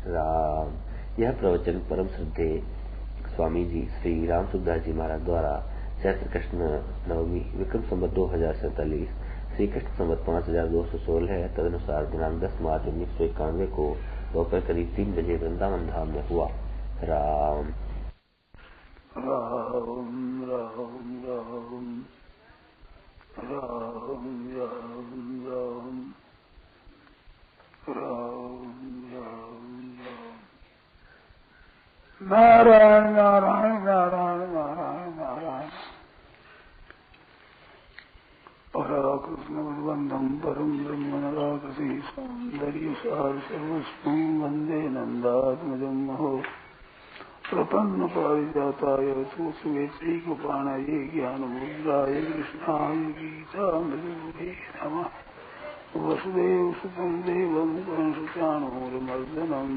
राम। यह प्रवचन परम श्रद्धे स्वामी जी श्री राम सुखदास जी महाराज द्वारा चैत्र कृष्ण नवमी विक्रम संवत 2047 श्री कृष्ण संवत 5216 है। तदनुसार दिनांक 10 मार्च 1991 को दोपहर करीब 3 बजे वृंदावन धाम में हुआ। राम राम राम राम राम राम राम राम राम नारायण नारायण नारायण नारायण नारायण पराकृष्ण बंधम परम ब्रह्म राकृति सौंदर्य सार सर्वस्व वंदे नंदात्मजं महो प्रपन्न पारिजाताय तुलसीवेत्रीकपाणाय ज्ञानमुद्राय कृष्णाय गीतामृते नमः। वसुदेव सुतं देवं कंसचाणूरमर्दनं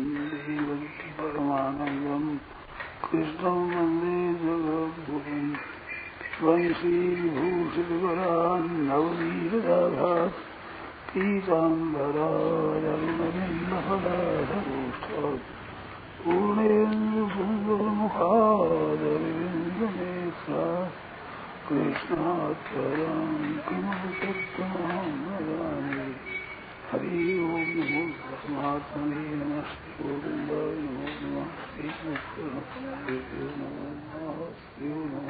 देवकी परमानन्दं कृष्णं वन्दे जगद्गुरुं। वंशीविभूषितकरान् नवनीतदाभात् पीताम्बरारविन्दफलाधरोष्ठात् पूर्णेन्दुसुन्दरमुखादरविन्दनेत्रात् कृष्णात्परं किमपि सत्यमहं वदामि। हरि ओं नमो परमात्मने नमस्ते गोविन्दाय नमो नमः श्रीकृष्णाय नमः।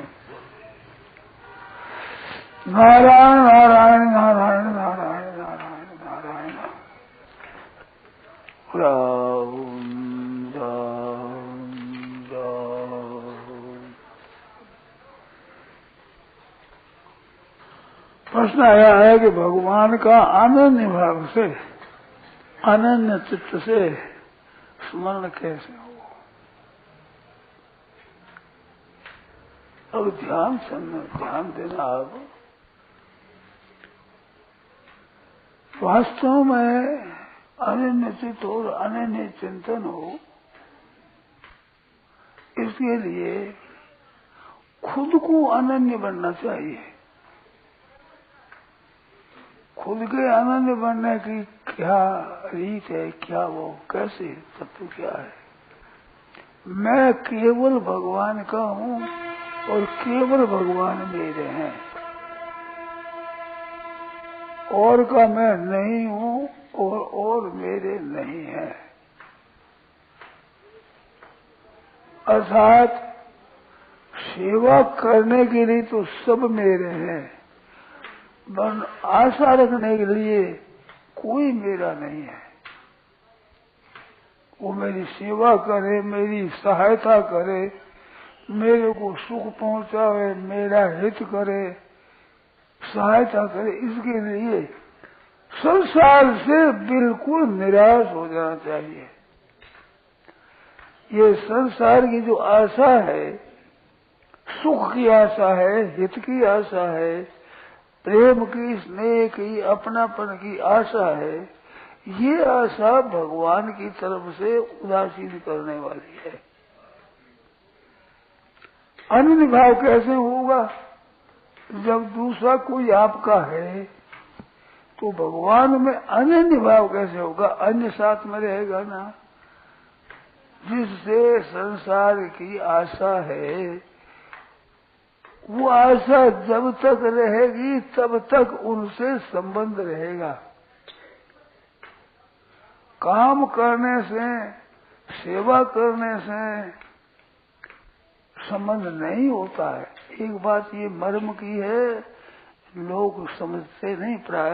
नारायण नारायण नारायण नारायण नारायण नारायण राम राम राम। प्रश्न आया है कि भगवान का अनन्य भाव से अनन्य चित्त से स्मरण कैसे हो। अब ध्यान देना। आप वास्तव में अनन्य चित्त और अनन्य चिंतन हो, इसके लिए खुद को अनन्य बनना चाहिए। खुद के अनन्य बनने की क्या रीत है, क्या वो कैसे तत्व क्या है। मैं केवल भगवान का हूँ और केवल भगवान मेरे हैं, और का मैं नहीं हूँ और मेरे नहीं है। अर्थात सेवा करने के लिए तो सब मेरे हैं, आशा रखने के लिए कोई मेरा नहीं है। वो मेरी सेवा करे, मेरी सहायता करे, मेरे को सुख पहुंचावे, मेरा हित करे, सहायता करे, इसके लिए संसार से बिल्कुल निराश हो जाना चाहिए। ये संसार की जो आशा है, सुख की आशा है, हित की आशा है, प्रेम की, स्नेह की, अपनापन की आशा है, ये आशा भगवान की तरफ से उदासीन करने वाली है। अनन्य भाव कैसे होगा? जब दूसरा कोई आपका है तो भगवान में अनन्य भाव कैसे होगा? अन्य साथ में रहेगा ना। जिससे संसार की आशा है, वो आशा जब तक रहेगी तब तक उनसे संबंध रहेगा। काम करने से, सेवा करने से संबंध नहीं होता है। एक बात ये मर्म की है, लोग समझते नहीं प्राय।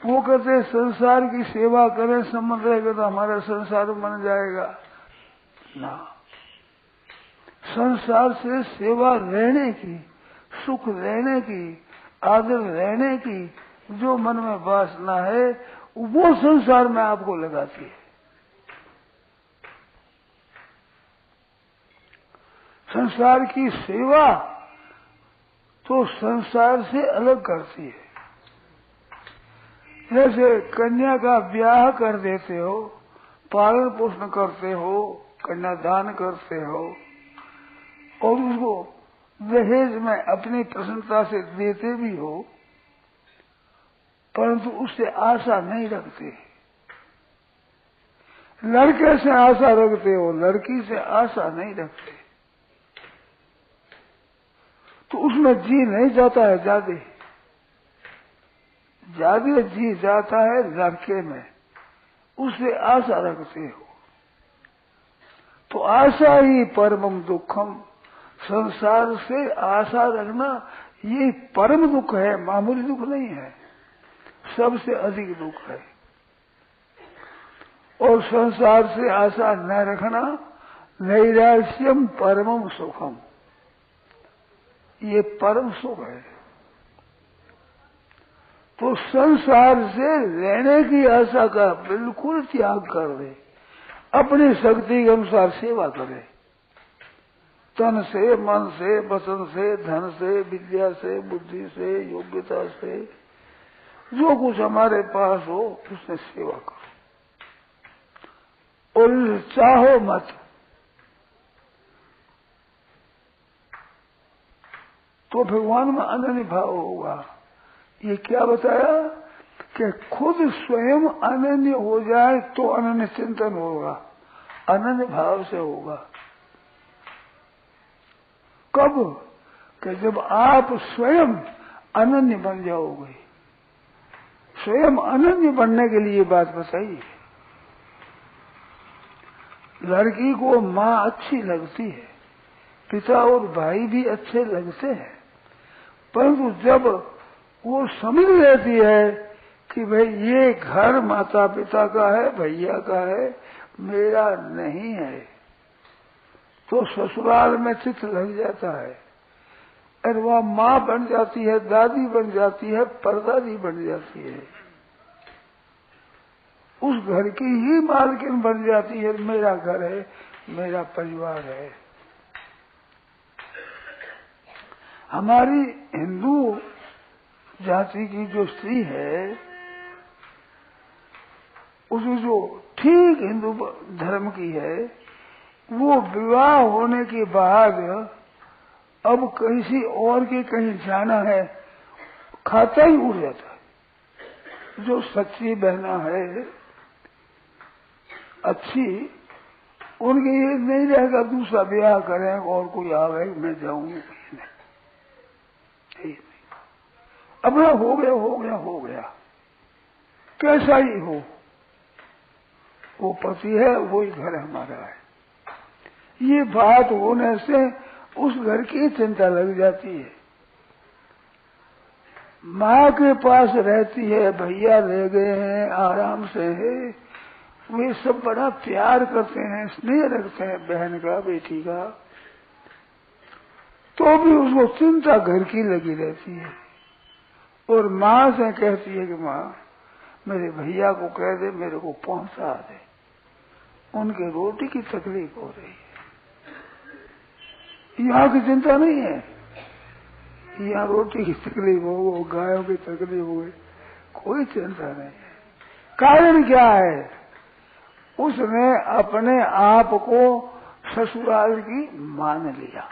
वो कहते संसार की सेवा करें, संबंध रहेगा तो हमारा संसार बन जाएगा ना। संसार से सेवा रहने की, सुख रहने की, आदर रहने की जो मन में वासना है, वो संसार में आपको लगाती है। संसार की सेवा तो संसार से अलग करती है। जैसे कन्या का ब्याह कर देते हो, पालन पोषण करते हो, कन्यादान करते हो और उसको दहेज में अपनी प्रसन्नता से देते भी हो, परंतु उससे आशा नहीं रखते। लड़के से आशा रखते हो, लड़की से आशा नहीं रखते, तो उसमें जी नहीं जाता है, ज्यादा जी जाता है लड़के में, उससे आशा रखते हो। तो आशा ही परम दुखम, संसार से आशा रखना ये परम दुख है, मामूली दुख नहीं है, सबसे अधिक दुख है। और संसार से आशा न रखना नैराश्यम परमम सुखम, ये परम सुख है। तो संसार से रहने की आशा का बिल्कुल त्याग कर दे, अपनी शक्ति के अनुसार सेवा करे, तन से, मन से, वचन से, धन से, विद्या से, बुद्धि से, योग्यता से, जो कुछ हमारे पास हो उससे सेवा करो, और चाहो मत। तो भगवान में अनन्य भाव होगा। ये क्या बताया कि खुद स्वयं अनन्य हो जाए तो अनन्य चिंतन होगा, अनन्य भाव से होगा। कब? कि जब आप स्वयं अनन्य बन जाओगे। स्वयं अनन्य बनने के लिए बात बताइए। लड़की को माँ अच्छी लगती है, पिता और भाई भी अच्छे लगते हैं, परंतु जब वो समझ लेती है कि भाई ये घर माता पिता का है, भैया का है, मेरा नहीं है, तो ससुराल में चित्त लग जाता है, और वह माँ बन जाती है, दादी बन जाती है, परदादी बन जाती है, उस घर की ही मालकिन बन जाती है। मेरा घर है, मेरा परिवार है। हमारी हिंदू जाति की जो स्त्री है, उसमें जो ठीक हिंदू धर्म की है, वो विवाह होने के बाद अब किसी और के कहीं जाना है, खाता ही उड़ जाता है। जो सच्ची बहना है, अच्छी, उनके ये नहीं रहेगा दूसरा ब्याह करें और कोई आवे मैं जाऊंगी, नहीं, अपना हो गया, कैसा ही हो, वो पति है, वही घर हमारा है। ये बात होने से उस घर की चिंता लग जाती है। माँ के पास रहती है, भैया रह गए हैं, आराम से है, वे सब बड़ा प्यार करते हैं, स्नेह रखते हैं बहन का, बेटी का, तो भी उसको चिंता घर की लगी रहती है। और माँ से कहती है कि माँ मेरे भैया को कह दे मेरे को पहुंचा दे, उनके रोटी की तकलीफ हो रही है। यहाँ की चिंता नहीं है, यहाँ रोटी की तकलीफ हो, गायों की तकलीफ हो, कोई चिंता नहीं है। कारण क्या है? उसने अपने आप को ससुराल की मान लिया।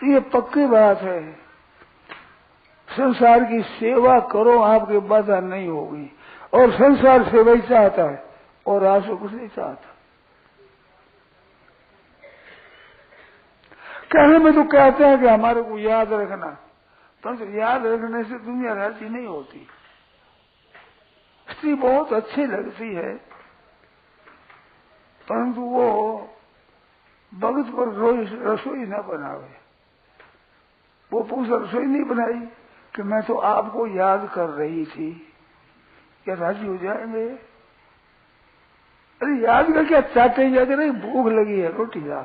ये पक्की बात है। संसार की सेवा करो, आपके बाधा नहीं होगी, और संसार सेवा ही चाहता है और आपसे कुछ नहीं चाहता। कहने में तो कहते हैं कि हमारे को याद रखना, परंतु याद रखने से दुनिया राजी नहीं होती। स्त्री बहुत अच्छी लगती है, परंतु वो वक्त पर रसोई न बनावे। वो पूछा रसोई नहीं बनाई कि मैं तो आपको याद कर रही थी, क्या राजी हो जाएंगे? अरे याद कर क्या चाहते जाके, नहीं भूख लगी है, रोटी ला।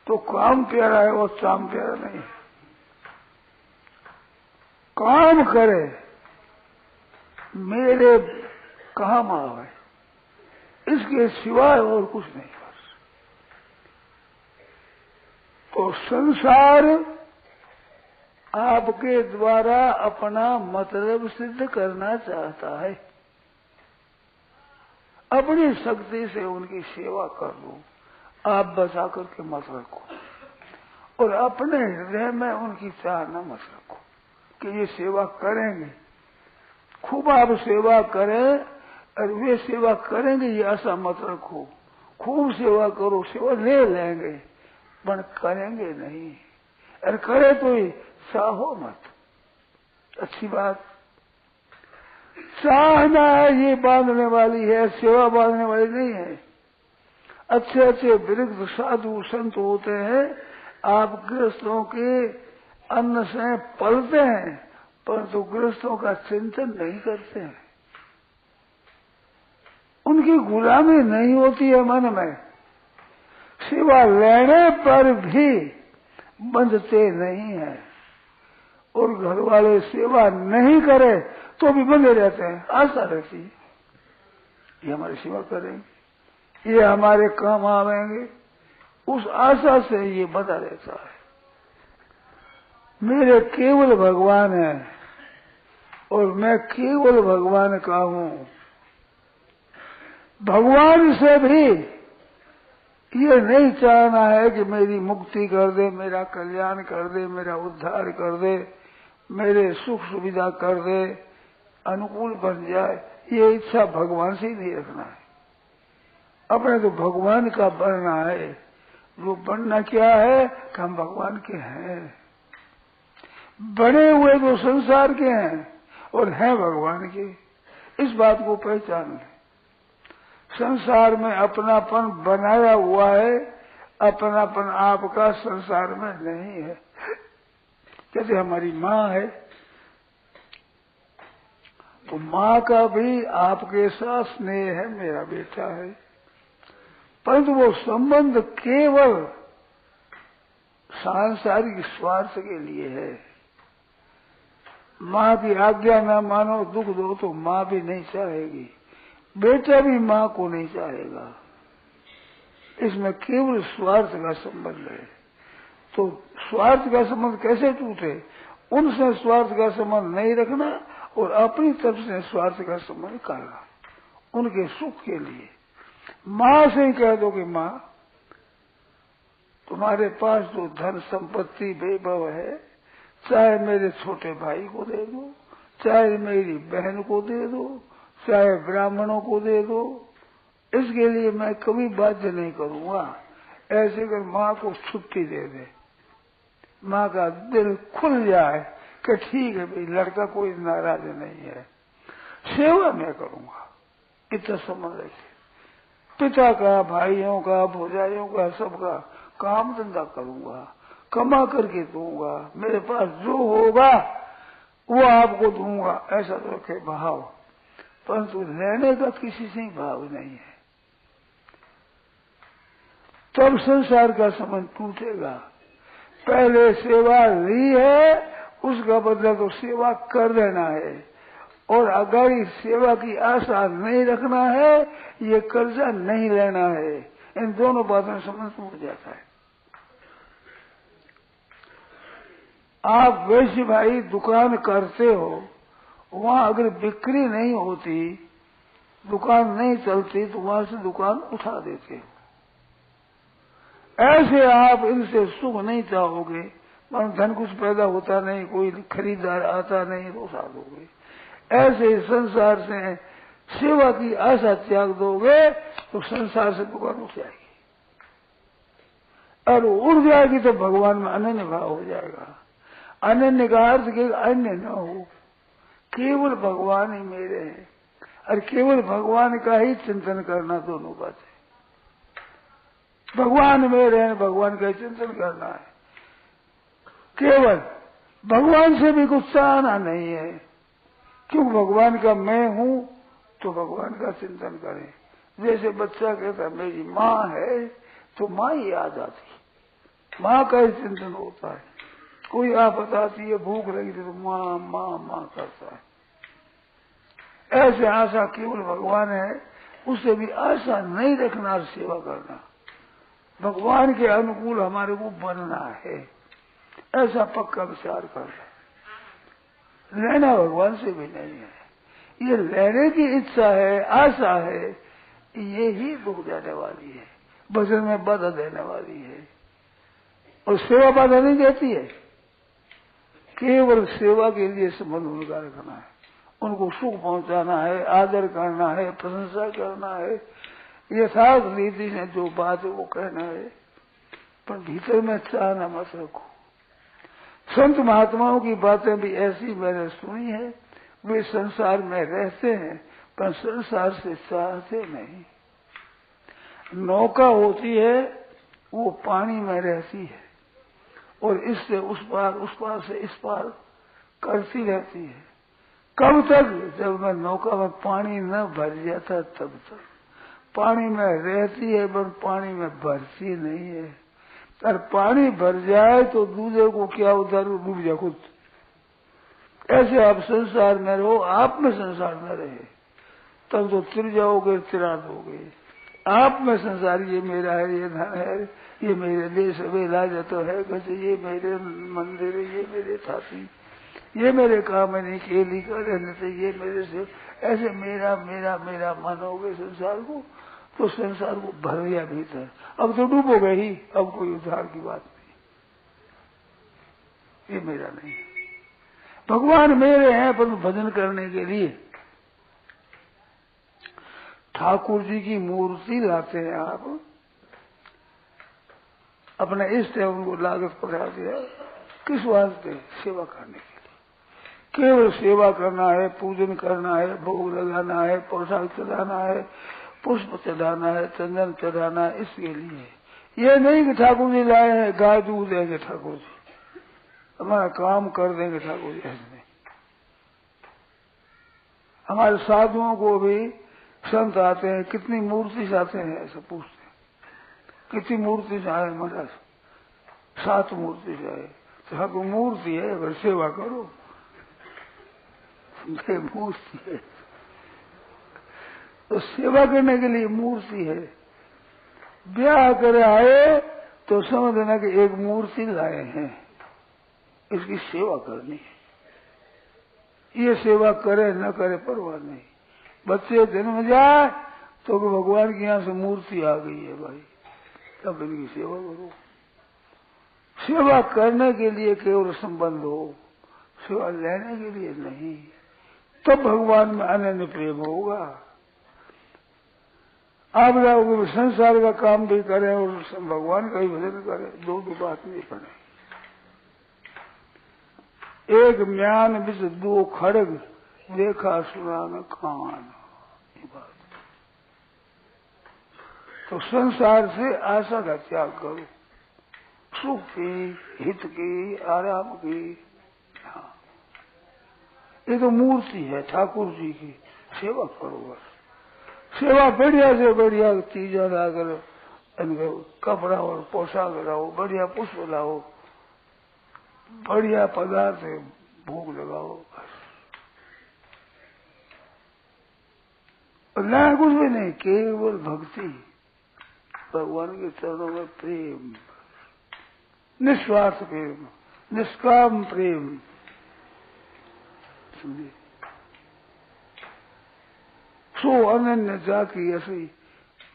तो काम प्यारा है और शाम प्यारा नहीं है। काम करे, मेरे काम आवे, इसके सिवाय और कुछ नहीं। बस तो संसार आपके द्वारा अपना मतलब सिद्ध करना चाहता है। अपनी शक्ति से उनकी सेवा कर लो, आप बचा करके मत रखो, और अपने हृदय में उनकी चाहना मत रखो कि ये सेवा करेंगे, खूब आप सेवा करें और वे सेवा करेंगे ये आशा मत रखो। खूब सेवा करो, सेवा ले लेंगे पर करेंगे नहीं, और करे तो ही चाहो मत। अच्छी बात। चाहना है ये बांधने वाली है, सेवा बांधने वाली नहीं है। अच्छे अच्छे वृद्ध साधु संत होते हैं, आप गृहस्थों के अन्न से पलते हैं परंतु गृहस्थों का चिंतन नहीं करते हैं। उनकी गुलामी नहीं होती है मन में, सेवा लेने पर भी बंधते नहीं है, और घर वाले सेवा नहीं करे तो भी बंधे रहते हैं। आशा रहती है ये हमारी सेवा करेंगे, ये हमारे काम आवेंगे, उस आशा से ये बंधा रहता है। मेरे केवल भगवान है और मैं केवल भगवान का हूं। भगवान से भी ये नहीं चाहना है कि मेरी मुक्ति कर दे, मेरा कल्याण कर दे, मेरा उद्धार कर दे, मेरे सुख सुविधा कर दे, अनुकूल बन जाए, ये इच्छा भगवान से ही नहीं रखना है। अपने तो भगवान का बनना है। वो बनना क्या है कि हम भगवान के हैं, बने हुए तो संसार के हैं और हैं भगवान के। इस बात को पहचान लें। संसार में अपनापन बनाया हुआ है, अपनापन आपका संसार में नहीं है। जैसे हमारी माँ है तो माँ का भी आपके साथ स्नेह है, मेरा बेटा है, परंतु वो संबंध केवल सांसारिक स्वार्थ के लिए है। माँ की आज्ञा न मानो, दुख दो तो माँ भी नहीं चाहेगी, बेटा भी माँ को नहीं चाहेगा। इसमें केवल स्वार्थ का संबंध है। तो स्वार्थ का संबंध कैसे टूटे? उनसे स्वार्थ का संबंध नहीं रखना और अपनी तरफ से स्वार्थ का संबंध करना, उनके सुख के लिए। माँ से ही कह दो कि माँ तुम्हारे पास जो धन संपत्ति वैभव है, चाहे मेरे छोटे भाई को दे दो, चाहे मेरी बहन को दे दो, चाहे ब्राह्मणों को दे दो, इसके लिए मैं कभी बाध्य नहीं करूंगा। ऐसे कर माँ को छुट्टी दे दे, माँ का दिल खुल जाए कि ठीक है भाई लड़का कोई नाराज नहीं है, सेवा मैं करूंगा, इतना समझ रखिए। पिता का, भाइयों का, भौजाइयों का, सबका काम धंधा करूंगा, कमा करके दूंगा, मेरे पास जो होगा वो आपको दूंगा, ऐसा तो रखे भाव। परंतु लेने का किसी से ही भाव नहीं है, तब संसार का संबंध टूटेगा। पहले सेवा ली है, उसका बदला तो सेवा कर देना है, और अगर इस सेवा की आशा नहीं रखना है, ये कर्जा नहीं लेना है। इन दोनों बातों में संबंध टूट जाता है। आप वैसे भाई दुकान करते हो, वहां अगर बिक्री नहीं होती, दुकान नहीं चलती, तो वहां से दुकान उठा देते हो। ऐसे आप इनसे सुख नहीं चाहोगे, मन धन कुछ पैदा होता नहीं, कोई खरीदार आता नहीं, तो उठा दोगे। ऐसे संसार से सेवा की आशा त्याग दोगे तो संसार से दुकान उठ जाएगी, और उड़ जाएगी तो भगवान में अनन्य भाव हो जाएगा। अनन्य का अर्थ कि अन्य न हो, केवल भगवान ही मेरे हैं, और केवल भगवान का ही चिंतन करना, दोनों बातें। भगवान मेरे हैं, भगवान का ही चिंतन करना है। केवल भगवान से भी कुछ चाहना नहीं है, क्योंकि भगवान का मैं हूं, तो भगवान का चिंतन करें। जैसे बच्चा कहता मेरी माँ है, तो माँ ही याद आती, माँ का ही चिंतन होता है। कोई आफत आती है, भूख लगी तो माँ माँ माँ करता है। ऐसे आशा केवल भगवान है, उससे भी आशा नहीं रखना, सेवा करना। भगवान के अनुकूल हमारे को बनना है, ऐसा पक्का विचार करना। लेना भगवान से भी नहीं है, ये लेने की इच्छा है, आशा है, ये ही दुख देने वाली है, भजन में बाधा देने वाली है। और सेवा बाधा नहीं देती है, केवल सेवा के लिए संबंध उनका रखना है, उनको सुख पहुंचाना है, आदर करना है, प्रशंसा करना है, यथार्थ रीति से जो बात है वो कहना है, पर भीतर में चाहना मत रखो। संत महात्माओं की बातें भी ऐसी मैंने सुनी है, वे संसार में रहते हैं पर संसार से चाहते नहीं। नौका होती है वो पानी में रहती है और इससे उस पार से इस पार करती रहती है। कब तक? जब मैं नौका में पानी न भर जाता तब तक। पानी में रहती है पर पानी में भरती नहीं है। और पानी भर जाए तो दूसरे को क्या उधर डूब जा खुद। ऐसे आप संसार में रहो, आप में संसार में रहे, तब तो तिर जाओगे, तिरा दोगे। आप में संसार, ये मेरा है, ये धन है, ये मेरे देश वे लाजा तो है, कैसे ये मेरे मंदिर, ये मेरे साथी, ये मेरे काम नहीं केली कर रहने से, ये मेरे से, ऐसे मेरा मेरा मेरा मानोगे संसार को तो संसार को भर गया भीतर। अब तो डूबोगे ही, अब कोई उद्धार की बात नहीं। ये मेरा नहीं, भगवान मेरे हैं पर भजन करने के लिए ठाकुर जी की मूर्ति लाते हैं आप, अपने इष्ट है उनको लागत पकड़ा दिया। किस वास्ते? सेवा करने के लिए। केवल सेवा करना है, पूजन करना है, भोग लगाना है, पोशाक चढ़ाना है, पुष्प चढ़ाना है, चंदन चढ़ाना है, इसके लिए। ये नहीं कि ठाकुर जी लाए हैं गाय दूध देंगे ठाकुर जी, हमारा काम कर देंगे ठाकुर जी। ऐसे हमारे साधुओं को भी संत आते हैं, कितनी मूर्ति से आते हैं, ऐसा पूछते हैं, कितनी मूर्ति से आए? महाराज 7 मूर्ति से आए। तो ठाकुर मूर्ति है, अगर सेवा करो, मूर्ति है तो सेवा करने के लिए मूर्ति है। ब्याह कर आए तो समझना कि एक मूर्ति लाए हैं, इसकी सेवा करनी है। ये सेवा करे न करे परवाह नहीं। बच्चे जन्म जाए तो भगवान की यहाँ से मूर्ति आ गई है भाई, तब इनकी सेवा करो। सेवा करने के लिए केवल संबंध हो, सेवा लेने के लिए नहीं, तब भगवान में अनन्य प्रेम होगा। आप लोग संसार का काम भी करें और भगवान का ही भजन करें, दो बात नहीं पड़े। एक म्यान बिच 2 खड़ग, देखा सुना न कान, ये बात। तो संसार से आशा का त्याग करो, सुख की, हित की, आराम की। हाँ, ये तो मूर्ति है ठाकुर जी की, सेवा करो बस। सेवा बढ़िया से बढ़िया चीजें लाकर इनको कपड़ा और पोशाक लाओ, बढ़िया पुष्प लाओ, बढ़िया पदार्थ भोग लगाओ बस। ना कुछ भी नहीं, केवल भक्ति, भगवान के चरणों में प्रेम, निस्वार्थ प्रेम, निष्काम प्रेम। समझिए, सो अनन्य जाकी ऐसी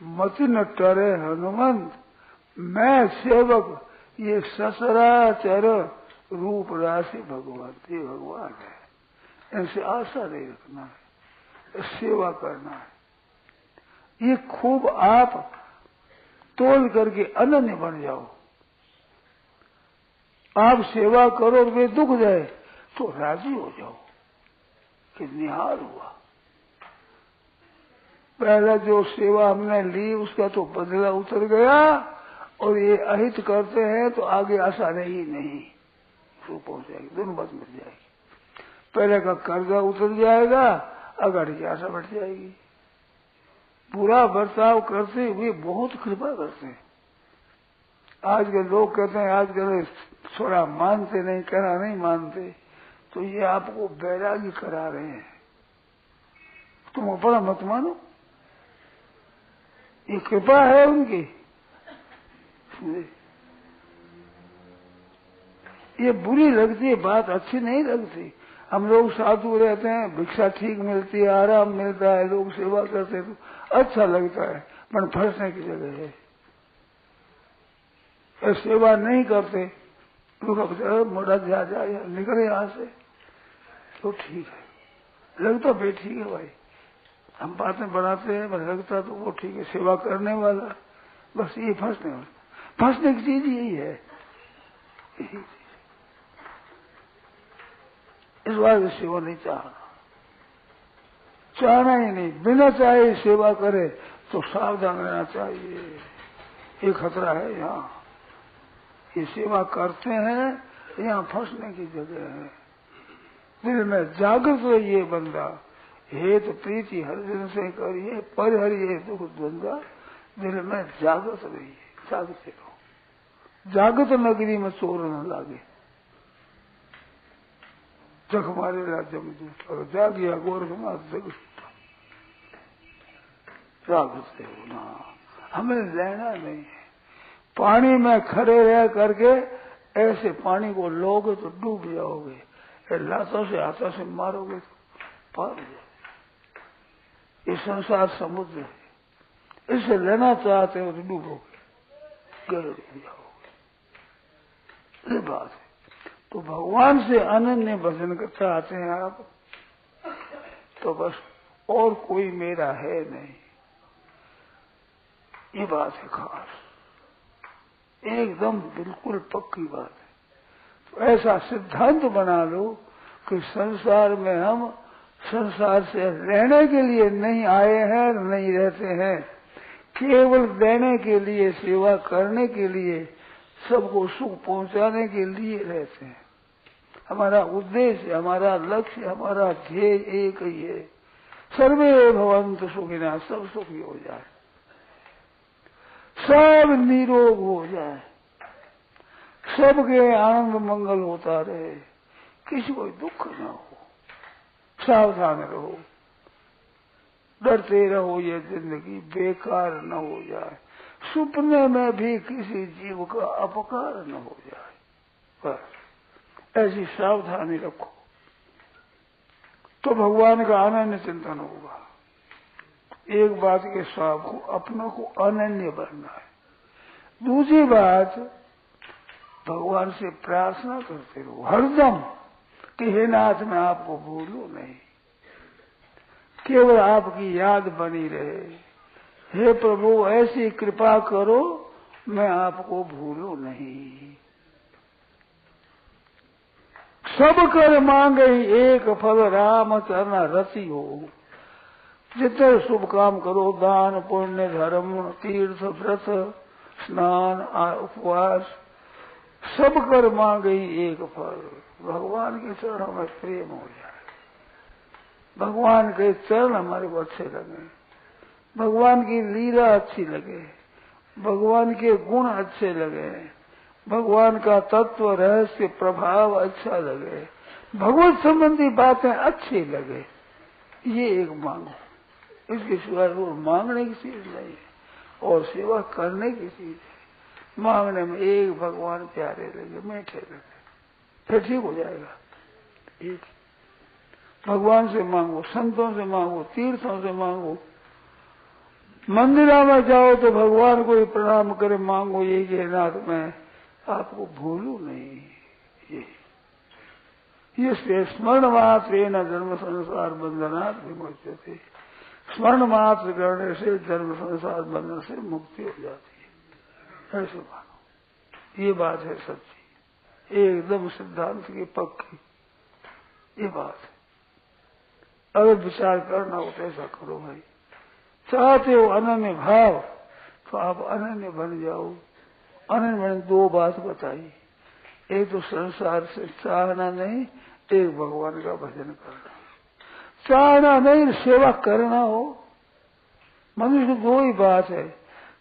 मति न टरे हनुमंत, मैं सेवक ये ससराचर रूप राशि भगवान, ये भगवान है। इनसे आशा नहीं रखना है, सेवा करना है। ये खूब आप तोल करके अनन्य बन जाओ। आप सेवा करो और वे दुख जाए तो राजी हो जाओ कि निहार हुआ। पहला जो सेवा हमने ली उसका तो बदला उतर गया, और ये अहित करते हैं तो आगे आशा रही नहीं, तो पहुंच जाएगी, दोनों बात मिल जाएगी। पहले का कर्जा उतर जाएगा, अगाड़ी की आशा बढ़ जाएगी। बुरा बर्ताव करते हुए बहुत कृपा करते हैं। आज के लोग कहते हैं आजकल थोड़ा मानते नहीं, करा नहीं मानते, तो ये आपको बैरागी करा रहे हैं। तुम अपना मत मानो, ये कृपा है उनकी। ये बुरी लगती है बात, अच्छी नहीं लगती। हम लोग साधु रहते हैं, भिक्षा ठीक मिलती है, आराम मिलता है, लोग सेवा करते हैं तो अच्छा लगता है, पर फंसने की जगह है। सेवा नहीं करते लोग मोड़ा जा निकले यहाँ से तो ठीक है, लगता भी ठीक है भाई, हम बातें बनाते हैं, बस लगता तो वो ठीक है, सेवा करने वाला, बस ये फंसने की चीज यही है। इस बार सेवा नहीं चाहना ही नहीं, बिना चाहे सेवा करे तो सावधान रहना चाहिए, ये खतरा है। यहाँ ये सेवा करते हैं, यहाँ फंसने की जगह है। दिल में जागृत रहिए बंदा, हेत प्रीति हर दिन से करिए, पर हरिये दुख द्वंदा, दिल में जागृत रहिए, जागते रहो। जागृत नगरी में चोर न लागे, जग मारे जमदूत, और जागिया गोरखनाथ जग जागृत रहो ना, हमें लेना नहीं है। पानी में खड़े रह करके ऐसे पानी को लोगे तो डूब जाओगे, लातों से हाथों से मारोगे तो पार हो जाओगे। ये संसार समुद्र है, इसे लेना चाहते हो तो डूबोगे, गहरे डूब जाओगे। ये बात है। तो भगवान से अनन्य भजन चाहते हैं आप, तो बस और कोई मेरा है नहीं, ये बात है खास, एकदम बिल्कुल पक्की बात है। तो ऐसा सिद्धांत बना लो कि संसार में हम संसार से रहने के लिए नहीं आए हैं, नहीं रहते हैं, केवल देने के लिए, सेवा करने के लिए, सबको सुख पहुंचाने के लिए रहते हैं। हमारा उद्देश्य, हमारा लक्ष्य, हमारा ध्येय एक ही है, सर्वे भवन्तु सुखिनः, सब सुखी हो जाए, सब निरोग हो जाए, सबके आनंद मंगल होता रहे, किसी को दुख न हो, सावधान रहो, डरते रहो, ये जिंदगी बेकार न हो जाए, सपने में भी किसी जीव का अपकार न हो जाए, बस ऐसी सावधानी रखो तो भगवान का अनन्य चिंतन होगा। एक बात के साथ को अपनों को अनन्य बनना है। दूसरी बात, भगवान से प्रार्थना करते रहो हरदम कि हे नाथ मैं आपको भूलूं नहीं, केवल आपकी याद बनी रहे। हे प्रभु ऐसी कृपा करो मैं आपको भूलूं नहीं। सब कर मांगे एक फल, राम चरण रति हो। जितने शुभ काम करो, दान पुण्य धर्म तीर्थ व्रत स्नान उपवास, सब कर मांगे एक फल, भगवान के चरणों में प्रेम हो जाए, भगवान के चरण हमारे को अच्छे लगे, भगवान की लीला अच्छी लगे, भगवान के गुण अच्छे लगे, भगवान का तत्व रहस्य प्रभाव अच्छा लगे, भगवत संबंधी बातें अच्छी लगे, ये एक मांगो। इसके सिवाय वो मांगने की चीज नहीं है और सेवा करने की चीज है। मांगने में एक भगवान प्यारे लगे, मीठे लगे, फिर ठीक हो जाएगा। एक भगवान से मांगो, संतों से मांगो, तीर्थों से मांगो, मंदिरों में जाओ तो भगवान को ही प्रणाम करे मांगो, ये कि नाथ मैं आपको भूलूं नहीं। ये स्मरण मात्र न जन्म संसार बंधनात् विमुच्यते, स्मरण मात्र करने से जन्म संसार बंधन से मुक्ति हो जाती है। ऐसे मानो, ये बात है सच्ची, एकदम सिद्धांत की पक्की ये बात है। अगर विचार करना हो तो ऐसा करो भाई। चाहते हो अनन्य भाव तो आप अनन्य बन जाओ। अनन्य बन, दो बात बताई, एक तो संसार से चाहना नहीं, एक भगवान का भजन करना। चाहना नहीं, सेवा करना हो। मनुष्य दो ही बात है,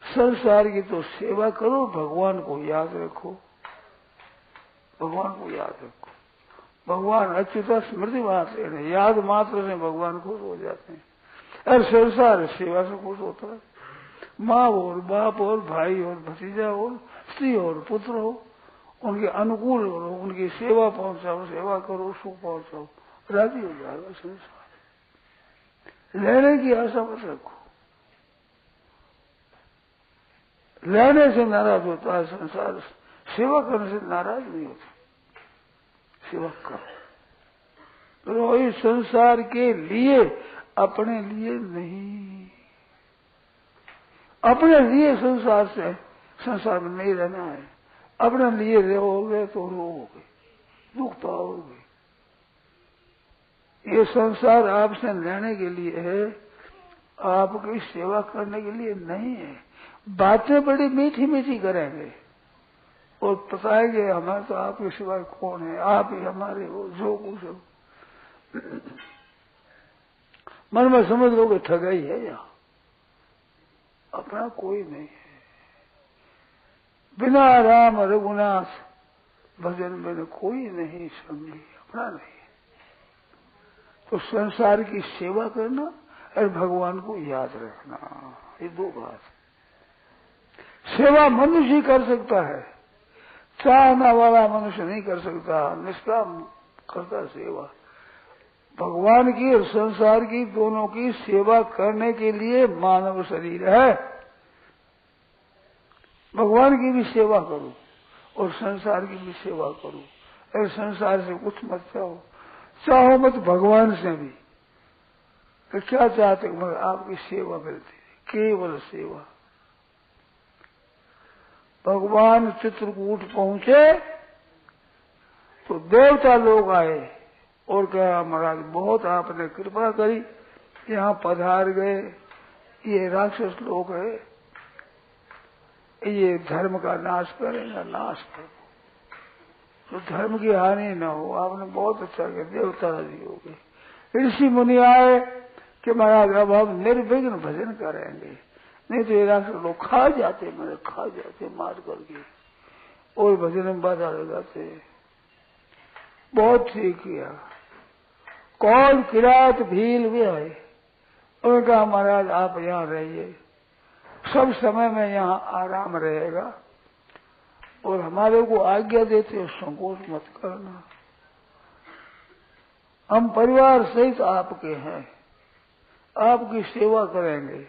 संसार की तो सेवा करो, भगवान को याद रखो, भगवान को याद रखो। भगवान अच्युता स्मृति मात्र है, याद मात्र से भगवान खुश हो जाते हैं। और संसार सेवा से खुश होता है। माँ और बाप और भाई और भतीजा हो, स्त्री और पुत्र हो, उनके अनुकूल हो, उनकी सेवा पहुंचाओ, सेवा करो, सुख पहुंचाओ, राजी हो जाएगा संसार। लेने की आशा मत रखो, लेने से नाराज होता है संसार, सेवा करने से नाराज नहीं होता। सेवा करो, रोहित संसार के लिए, अपने लिए नहीं। अपने लिए संसार में नहीं रहना है। अपने लिए रहोगे तो रोओगे, दुख पाओगे। ये संसार आपसे लेने के लिए है, आपकी सेवा करने के लिए नहीं है। बातें बड़ी मीठी मीठी करेंगे और बताएंगे हमारे तो आपके सिवाय कौन है, आप ही हमारे हो, जो कुछ हो। मन में समझ लोगे ठगाई है यहाँ, अपना कोई नहीं है। बिना राम रघुनाथ भजन में कोई नहीं संगी, अपना नहीं। तो संसार की सेवा करना और भगवान को याद रखना, ये दो बात। सेवा मनुष्य ही कर सकता है, चाहना वाला मनुष्य नहीं कर सकता। निष्काम करता सेवा। भगवान की और संसार की दोनों की सेवा करने के लिए मानव शरीर है। भगवान की भी सेवा करो और संसार की भी सेवा करो, और संसार से कुछ मत चाहो मत भगवान से भी। तो क्या चाहते मगर आपकी सेवा मिलती है, केवल सेवा। भगवान चित्रकूट पहुंचे तो देवता लोग आए और कहा महाराज बहुत आपने कृपा करी, यहाँ पधार गए। ये राक्षस लोग है, ये धर्म का नाश करेगा, नाश करो तो धर्म की हानि न हो। आपने बहुत अच्छा किया, देवता राजी हो गए। ऋषि मुनि आए कि महाराज अब हम निर्विघ्न भजन करेंगे, नहीं तो ये राक्षस लोग खा जाते मार करके और भजन में बाधा लगाते। बहुत ठीक किया। कौन किरात भील भी आए, उन्होंने कहा महाराज आप यहाँ रहिए, सब समय में यहाँ आराम रहेगा और हमारे को आज्ञा देते हो, संकोच मत करना। हम परिवार सहित आपके हैं, आपकी सेवा करेंगे।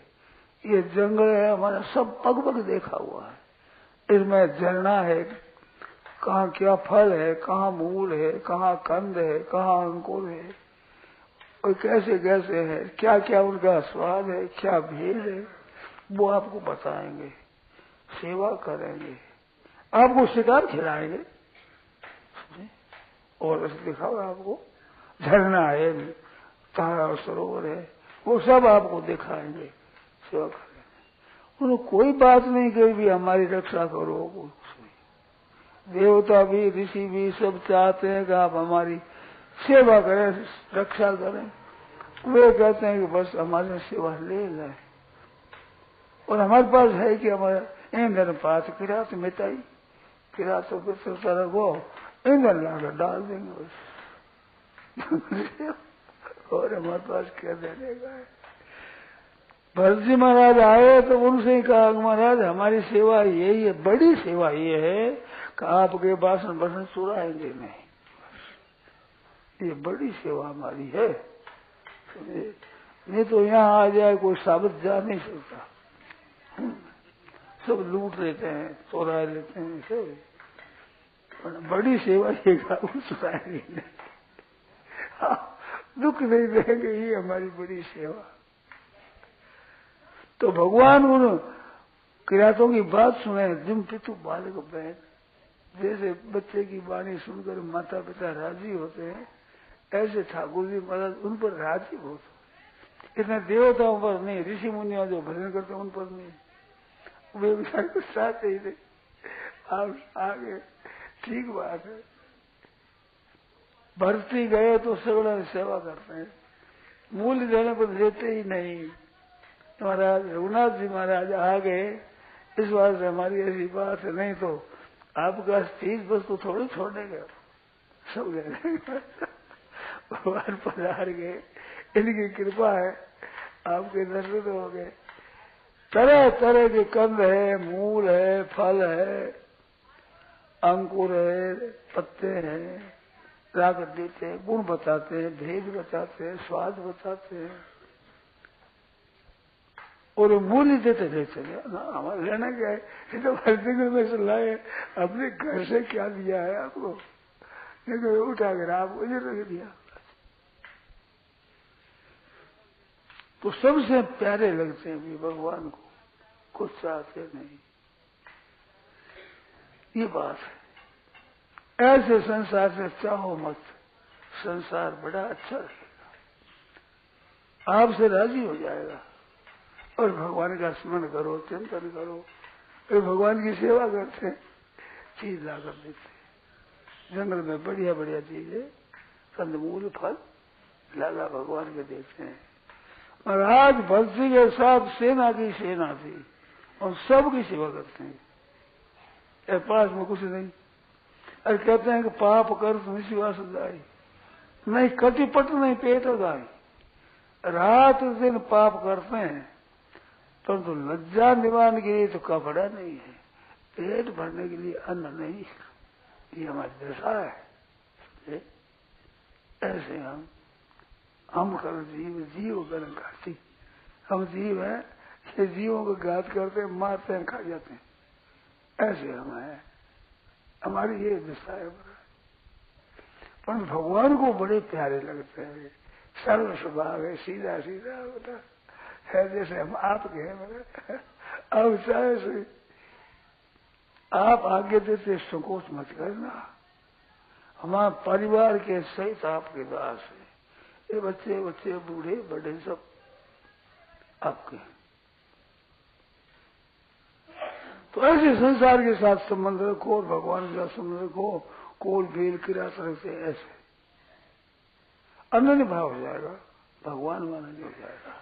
ये जंगल है हमारा, सब पग पग देखा हुआ है। इसमें झरना है, कहाँ क्या फल है, कहाँ मूल है, कहाँ कंद है, कहाँ अंकुर है, और कैसे कैसे है, क्या क्या उनका स्वाद है, क्या भेद है, वो आपको बताएंगे। सेवा करेंगे, आपको शिकार खिलाएंगे और रस दिखाओ। आपको झरना है, तारा सरोवर है, वो सब आपको दिखाएंगे, सेवा करेंगे। उन्होंने कोई बात नहीं कही भी हमारी रक्षा करो। देवता भी ऋषि भी सब चाहते हैं कि आप हमारी सेवा करें, रक्षा करें। वे कहते हैं कि बस हमारी सेवा ले लें और हमारे पास है कि हमारा ईंधन पास किरात मिटाई, किरात तरह वो ईंधन लाकर डाल देंगे बस। और हमारे पास क्या देने का है। भरत जी महाराज आए तो उनसे ही कहा महाराज हमारी सेवा यही है, बड़ी सेवा ये है कि आपके बासन बसन चुराएंगे नहीं, ये बड़ी सेवा हमारी है। नहीं तो यहाँ आ जाए कोई साबित जा नहीं सकता, सब लूट लेते हैं, चोरा लेते हैं, सब बड़ी सेवा ये चुराएंगे नहीं, दुख नहीं देंगे, ये हमारी बड़ी सेवा। तो भगवान उन किरातों की बात सुने, जिम पितु बालक बहन, जैसे बच्चे की वाणी सुनकर माता पिता राजी होते हैं, ऐसे ठाकुर जी महाराज उन पर राजी होते। इतने देवताओं पर नहीं, ऋषि मुनियों जो भजन करते उन पर नहीं, वे विचार को चाहते ही थे आप आगे। ठीक बात है, भर्ती गए तो सगड़ा सेवा करते हैं, मूल्य देने पर देते ही नहीं। महाराज रघुनाथ जी महाराज आ गए, इस बात से हमारी ऐसी बात है, नहीं तो आपका चीज वस्तु थोड़ी छोड़ेगा, सब ले लेंगे। भगवान पधार गए, इनकी कृपा है, आपके दर्शन हो गए। तरह तरह के कंद है, मूल है, फल है, अंकुर है, पत्ते हैं, रागत देते हैं, गुण बताते हैं, भेद बताते हैं, स्वाद बताते हैं और मूल्य देते देते ना। हमारे लेना क्या है, ये तो हर में से लाए, अपने घर से क्या दिया है आपको, लेकिन उठा कर आप मुझे रख दिया। तो सबसे प्यारे लगते हैं भी भगवान को, कुछ चाहते नहीं। ये बात है। ऐसे संसार से चाहो मत, संसार बड़ा अच्छा रहेगा, आपसे राजी हो जाएगा। और भगवान का स्मरण करो, चिंतन करो, फिर भगवान की सेवा करते, चीज लाकर देते। जंगल में बढ़िया बढ़िया चीजें, कंदमूल फल लाला भगवान के देते हैं। और आज भक्ति के साथ सेना की सेना थी और सबकी सेवा करते हैं। पास में कुछ नहीं। अरे कहते हैं कि पाप कर तुम विश्वास जाए, नहीं कटिपट नहीं पेट गाय। रात दिन पाप करते हैं परंतु लज्जा निवारण के लिए तो कपड़ा नहीं है, पेट भरने के लिए अन्न नहीं। ये हमारी दशा है। ऐसे हम कर जीव गण घाती, हम जीव हैं, ये जीवों को घात करते हैं, मारते हैं, खा जाते हैं। ऐसे हम हैं, हमारी ये दशा है। पर भगवान को बड़े प्यारे लगते हैं, सरल स्वभाव है, सीधा सीधा होता है, जैसे हम आपके हैं। अब चाहे से आप आगे देते संकोच मत करना, हमारे परिवार के सहित आपके दास है। ये बच्चे बच्चे बूढ़े बड़े सब आपके। तो ऐसे संसार के साथ संबंध रखो और भगवान के साथ संबंध रखो, कोल भेल किरा तरह से ऐसे अनन्य भाव हो जाएगा, भगवान में अनन्य हो जाएगा।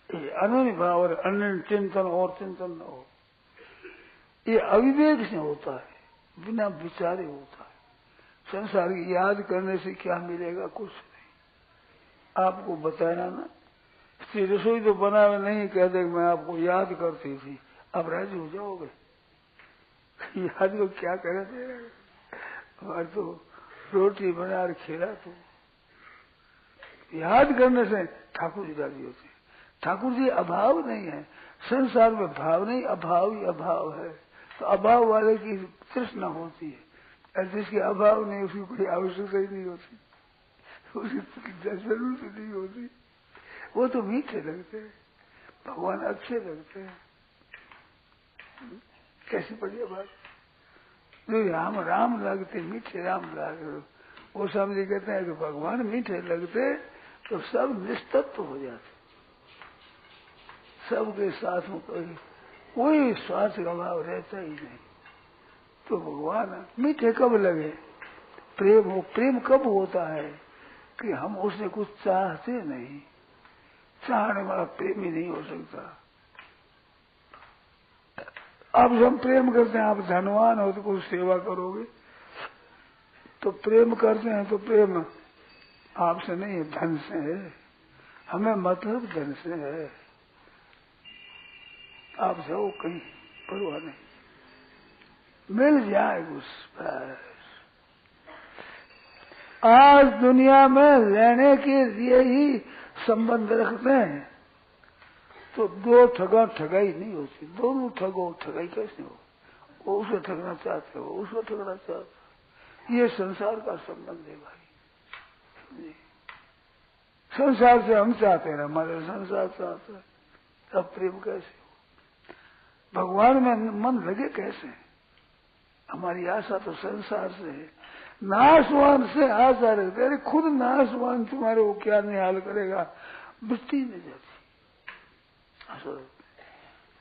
ये अनन्य भाव और अनन्य चिंतन और चिंतन न हो, ये अविवेक से होता है, बिना विचारे होता है। संसार की याद करने से क्या मिलेगा? कुछ नहीं। आपको बताया ना, रसोई तो बनावे नहीं, कह दे मैं आपको याद करती थी, आप राजी हो जाओगे? याद को क्या करे थे, और तो रोटी बना और खिला। तो याद करने से ठाकुर जी राजी होते। ठाकुर जी अभाव नहीं है, संसार में भाव नहीं, अभाव ही अभाव है। तो अभाव वाले की तृष्णा होती है, और जिसके अभाव नहीं उसकी कोई आवश्यकता ही नहीं होती, उसकी जरूरत नहीं होती। वो तो मीठे लगते हैं, भगवान अच्छे लगते हैं। कैसी बढ़िया बात। जो राम राम लगते, मीठे राम लगे, वो समझे कहते हैं कि भगवान मीठे लगते तो सब निस्तत्व हो जाते, सबके साथ में कोई स्वार्थ का भाव रहता ही नहीं। तो भगवान मीठे कब लगे? प्रेम हो। प्रेम कब होता है? कि हम उससे कुछ चाहते नहीं, चाहने वाला प्रेम ही नहीं हो सकता। अब हम प्रेम करते हैं, आप धनवान हो तो कुछ सेवा करोगे, तो प्रेम करते हैं तो प्रेम आपसे नहीं है, धन से है। हमें मतलब धन से है। आप जाओ कहीं, परवाह नहीं, मिल जाए कुछ बस। आज दुनिया में लेने के लिए ही संबंध रखते हैं, तो दो ठगा ठगाई नहीं होती। दोनों ठगो, ठगाई कैसे हो? वो उसे ठगना चाहते हो, उसको ठगना चाहते हो। ये संसार का संबंध है भाई। संसार से हम चाहते हैं, हमारे संसार चाहते हैं, तब प्रेम कैसे हो? भगवान में मन लगे कैसे? हमारी आशा तो संसार से है, नाशवान से आशा रखते। अरे खुद नाशवान तुम्हारे वो क्या निहाल करेगा, वृत्ति नहीं जाती।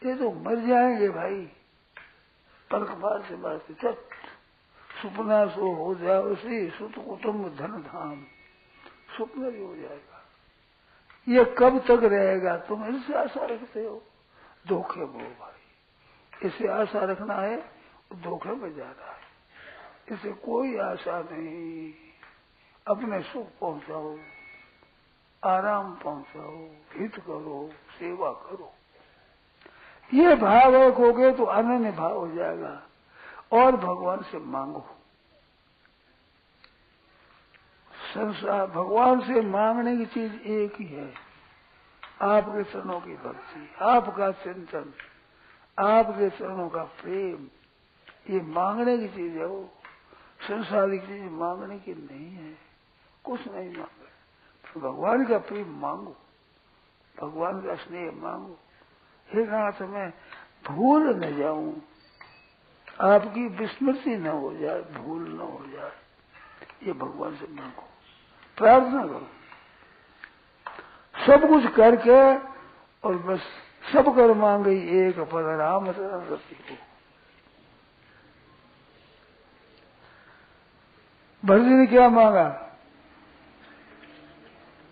ये तो मर जाएंगे भाई, पलक मार से मारते चट सुपना सो हो जाओ सी सुत कुटुम्ब धन धाम, सुपना भी हो जाएगा। ये कब तक रहेगा? तुम इससे आशा रखते हो, धोखे में हो भाई। इसे आशा रखना है, धोखे में जा रहा है। इसे कोई आशा नहीं। अपने सुख पहुंचाओ, आराम पहुंचाओ, हित करो, सेवा करो। ये भाव एक हो गए तो अनन्य भाव हो जाएगा। और भगवान से मांगो। संसार भगवान से मांगने की चीज एक ही है, आपके चरणों की भक्ति, आपका चिंतन, आपके चरणों का प्रेम। ये मांगने की चीज है। वो संसार की चीज मांगने की नहीं है, कुछ नहीं मांगे। तो भगवान का प्रेम मांगो, भगवान का स्नेह मांगो। हे नाथ मैं भूल न जाऊं, आपकी विस्मृति न हो जाए, भूल न हो जाए, ये भगवान से मांगो, प्रार्थना करो। सब कुछ करके और बस सब कर मांगे एक पद राम रति को। भरत जी ने क्या मांगा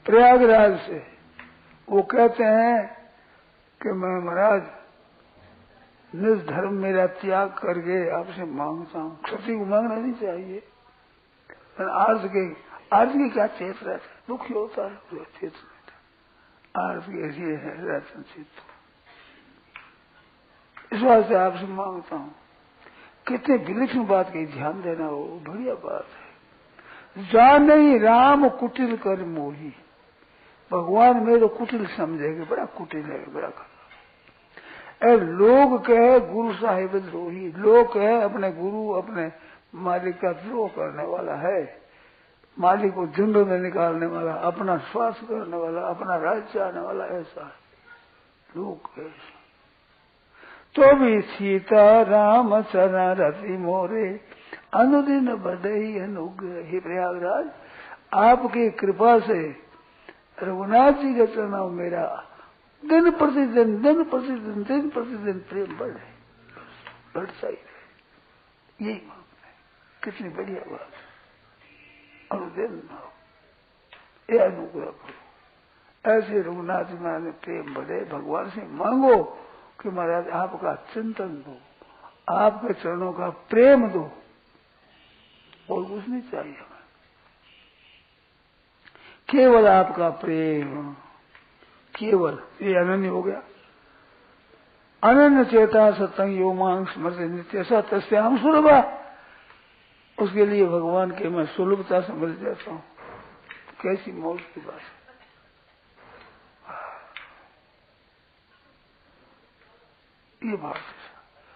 प्रयागराज से? वो कहते हैं कि मैं महाराज निज धर्म मेरा त्याग करके आपसे मांगता हूँ। क्षत्रिय को मांगना नहीं चाहिए। आर्ज की क्या चेत रहता है, दुखी होता है, चेत रहता है। आर्ज की ऐसी है रहता चित्त। इस वास्ते आपसे मांगता हूँ। कितने विलक्षण बात की ध्यान देना हो, बढ़िया बात है। जान नहीं राम कुटिल कर मोही, भगवान मेरे कुटिल समझेगा, बड़ा कुटिल है, बड़ा खराब। लोग कहे गुरु साहिब द्रोही, लोग कहे अपने गुरु अपने मालिक का द्रोह करने वाला है, मालिक को झुंड में निकालने वाला, अपना स्वास्थ्य करने वाला, अपना राज्य चाहने वाला, ऐसा है लोग कहे। तो भी सीता राम चरण रति मोरे, अनुदिन बढ़ई अनुग्रह। हे प्रयागराज, आपकी कृपा से रघुनाथ जी के चरणों मेरा दिन प्रतिदिन प्रेम बढ़ता ही रहे, यही मांगना है। कितनी बढ़िया बात है। अनुदिन ये अनुग्रह करो, ऐसे रघुनाथ जी महाराज में प्रेम बढ़े। भगवान से मांगो कि महाराज आपका चिंतन दो, आपके चरणों का प्रेम दो, और कुछ नहीं चाहिए हमें, केवल आपका प्रेम, केवल। ये अनन्य हो गया। अनन्य चेता सत्संग यो मांग स्मृति नित्य सत्याम सुलभा। उसके लिए भगवान के मैं सुलभता से मिल जाता हूँ। कैसी मौज की बात है। ये बात है।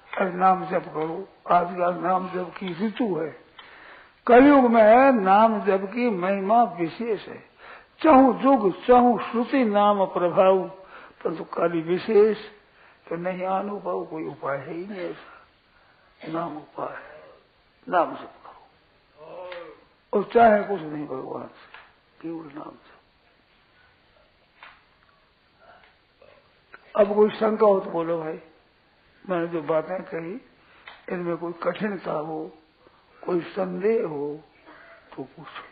अरे नाम जप करो। आजकल नाम जप की ऋतु है। कलयुग में नाम जप की महिमा विशेष है। चाहू जुग चाहू श्रुति नाम प्रभाव, परंतु काली विशेष तो नहीं अनुभव, कोई उपाय है ही नहीं ऐसा। नाम उपाय है, नाम जप करो और चाहे कुछ नहीं भगवान से, केवल नाम जप। अब कोई शंका हो तो बोलो भाई, मैंने जो बातें कही इनमें कोई कठिनता हो, कोई संदेह हो तो पूछो।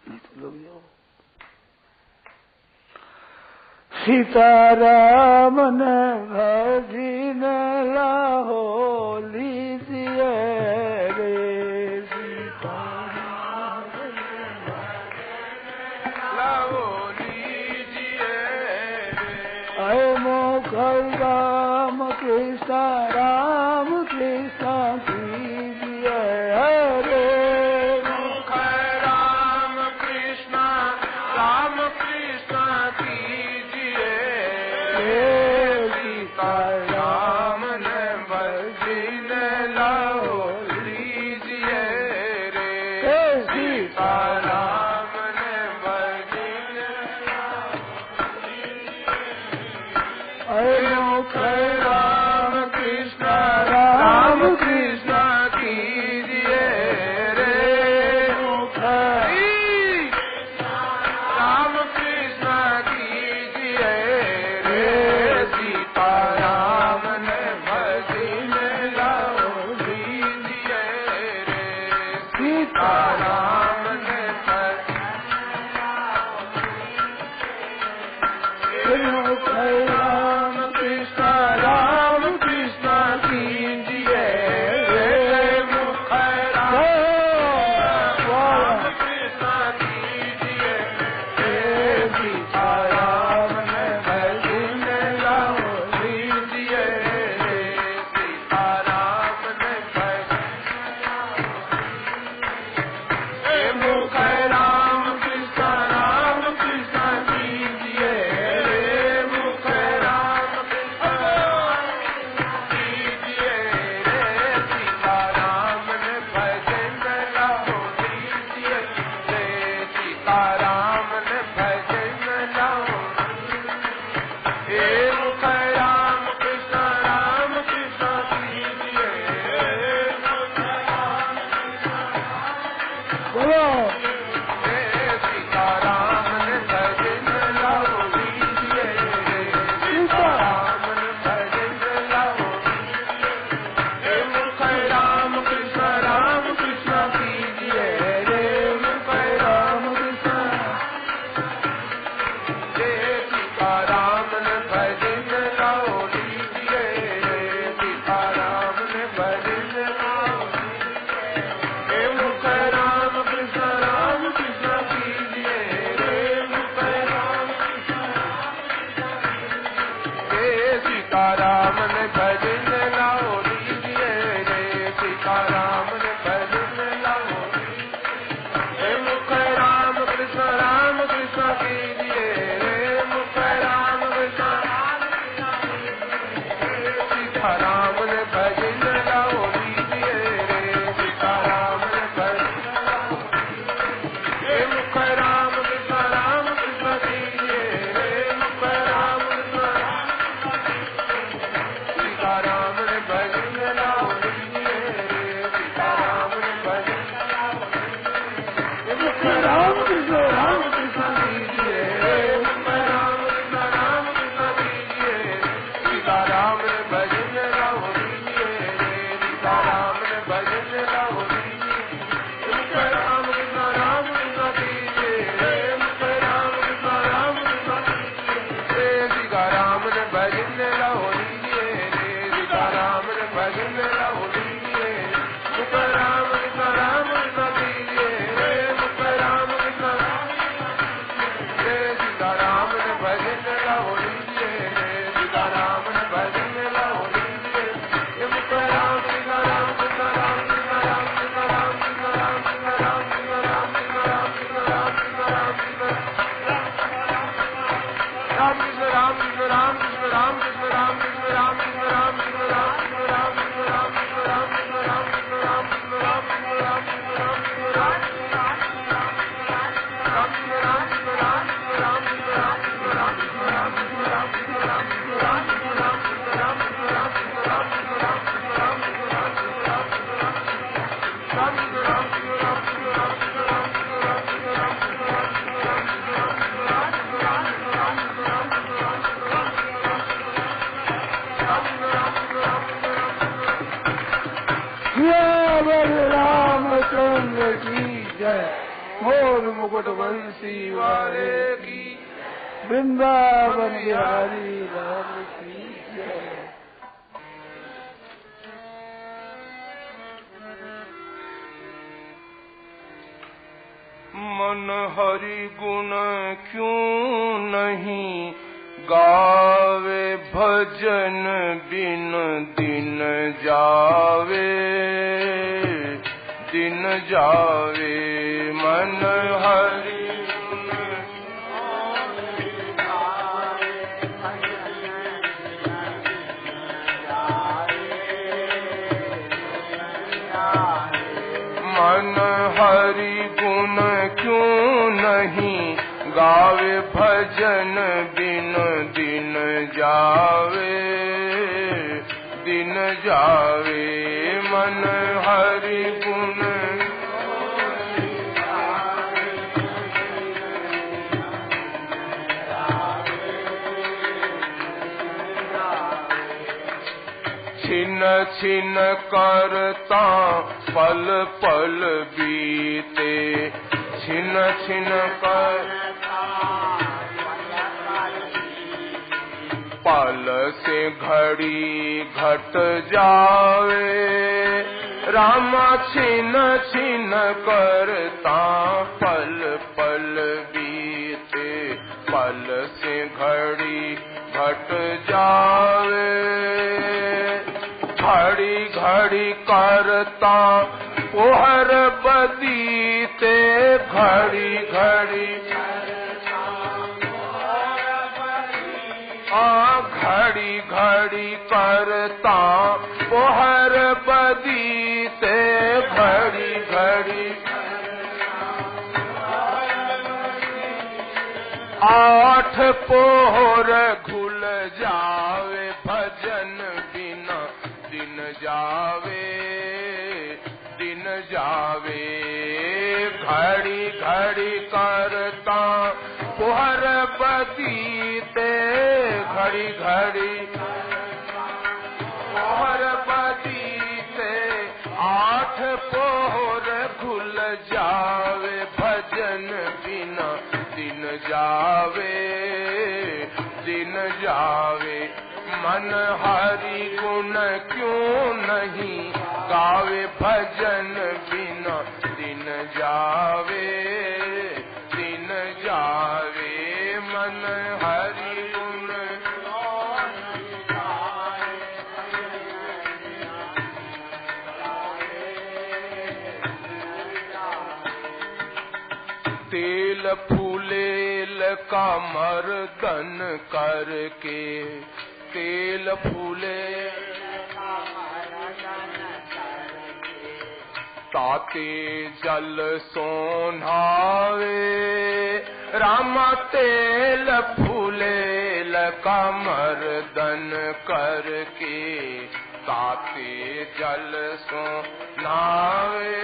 नहीं तो लोग जाओ। सीताराम ने भजी न लाहो लीजिए रे, सीताराम लाहो लीजिए रे। आए मोखल राम कृष्ण कीजिए रे। राम कृष्ण सीताराम ने भजन लाओ हे मुख राम कृष्ण कीजिए बोलो सीताराम ने भजन लाओ लीजिए सीताराम ने भजन लाओ हे मुख राम कृष्ण कीजिए रे मुख राम कृष्ण सीताराम ने भजन लाओ लीजिए सीताराम ने भजन लाओ हे मुख राम कृष्ण कीजिए रे मुख राम हे सीताराम ने भजन लाओ लीजिए रे सीताराम ने भजन लाओ हे मुख राम कृष्ण कीजिए रे मुख राम कृष्ण सीताराम ने भजन लाओ लीजिए रे सीताराम ने भजन हे मुख राम कृष्ण कीजिए रे मुख राम कृष्ण सीताराम ने भजन लाओ लीजिए रे सीताराम ने भजन हे मुख राम कृष्ण कीजिए रे मुख राम कृष्ण कीजिए सीताराम ने भजन लाओ लीजिए रे सीताराम ने भजन लाओ लीजिए मुख राम कृष्ण कीजिए रे मुख राम कृष्ण रे सीताराम ने भजन लाओ लीजिए रे सीताराम ने भजन लाओ लीजिए मुख राम कृष्ण कीजिए रे मुख राम कृष्ण रे सीताराम ने भजन लाओ लीजिए रे सीताराम ने भजन लाओ लीजिए हे मुख राम कृष्ण रामचंद्र की जय। मोर मुकुट बंसी वाले की वृंदावन बिहारी लाल की जय। मन हरि गुण क्यों नहीं गावे भजन बिन दिन जावे मन हरि मन हरि गुण क्यों नहीं गावे भजन बिन दिन जावे मन हरि गुण छिन छिन करता पल पल बीते छिन छिन कर पल से घड़ी घट जावे राम छिन छिन करता पल पल बीते पल से घड़ी घट जावे घड़ी घड़ी करता ओहर बदीते घड़ी घड़ी घड़ी घड़ी करता ओहर बदीते घड़ी घड़ी आठ पोहर घुल जावे भजन बिना दिन जावे दिन जावे घड़ी घड़ी करता पोहर बदीते घड़ी घड़ी पोहर बदीते आठ पोहर घुल जावे भजन बिना दिन जावे दिन जावे मन हरि गुण क्यों नहीं गावे भजन बिना दिन जावे दिन जावे मन हरि गुण तेल फूलेल का मर्दन करके तेल फूले ताते जल सोनावे रामा तेल फूलेल का मर्दन करके ताते जल सोनावे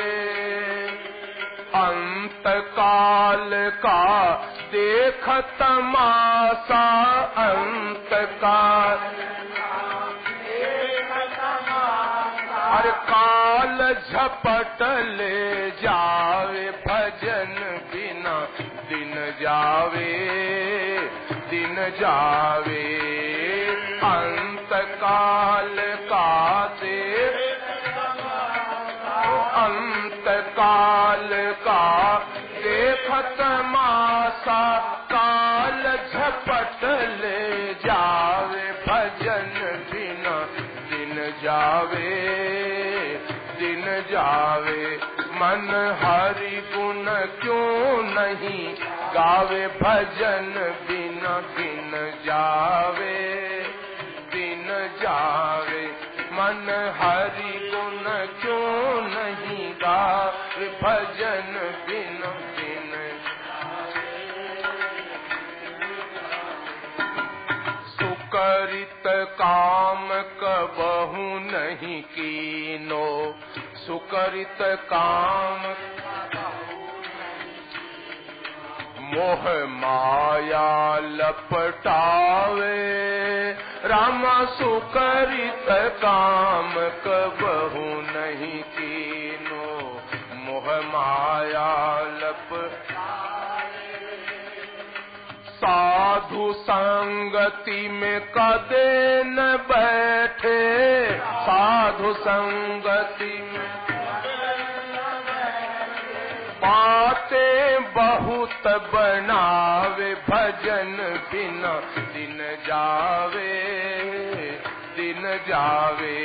अंत काल का देख तमाशा अंत काल हर काल झपट ले जावे भजन बिना दिन जावे दिन जावे अंत काल का देख अंत काल का देखत मासा काल झपट ले जावे भजन बिना दिन जावे दिन जावे मन हरि गुण क्यों नहीं गावे भजन बिना दिन जावे दिन जावे मन हरि गुण क्यों नहीं गावे भजन बिना दिन सुकरित काम कबहु नहीं कीनो सुकरित काम मोह माया लपटावे रामा सुकरित काम कबहु नहीं कीनो मोह माया लपटावे साधु संगति में कदे न बैठे साधु संगति में बातें बहुत बनावे भजन बिना दिन जावे दिन जावे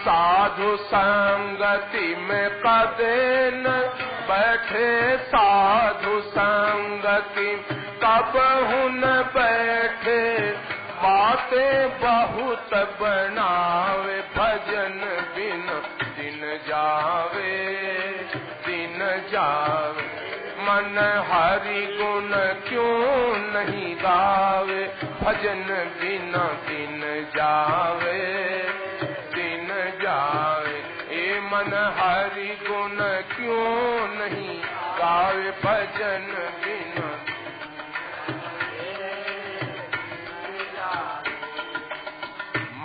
साधु संगति में कदे न बैठे साधु संगति कबहु न बैठे बातें बहुत बनावे भजन बिना दिन जावे दिन जावे मन हरि गुण क्यों नहीं गावे भजन बिना दिन जावे दिन जावे ए मन हरि गुण क्यों नहीं गावे भजन बिना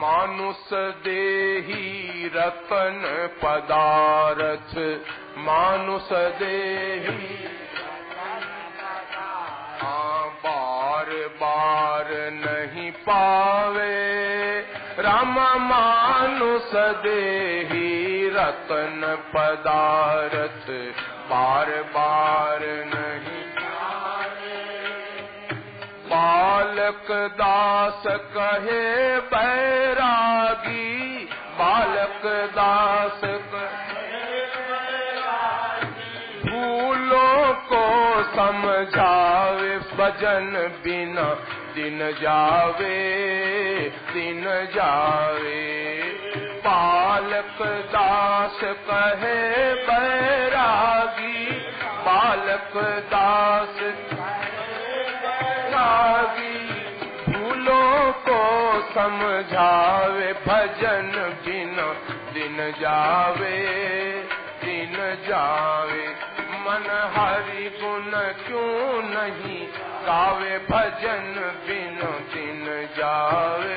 मानुष देही रतन पदार्थ मानुष देही बार बार नहीं पावे राम मानुष देही रतन पदार्थ बार बार नहीं बालक दास कहे बैरागी बालक दास भूलों को समझावे भजन बिना दिन जावे दिन जावे बालक दास कहे बैरागी बालक दास समझावे भजन बिना दिन जावे दिन जावे। मन हरि गुण क्यों नहीं गावे भजन बिना दिन जावे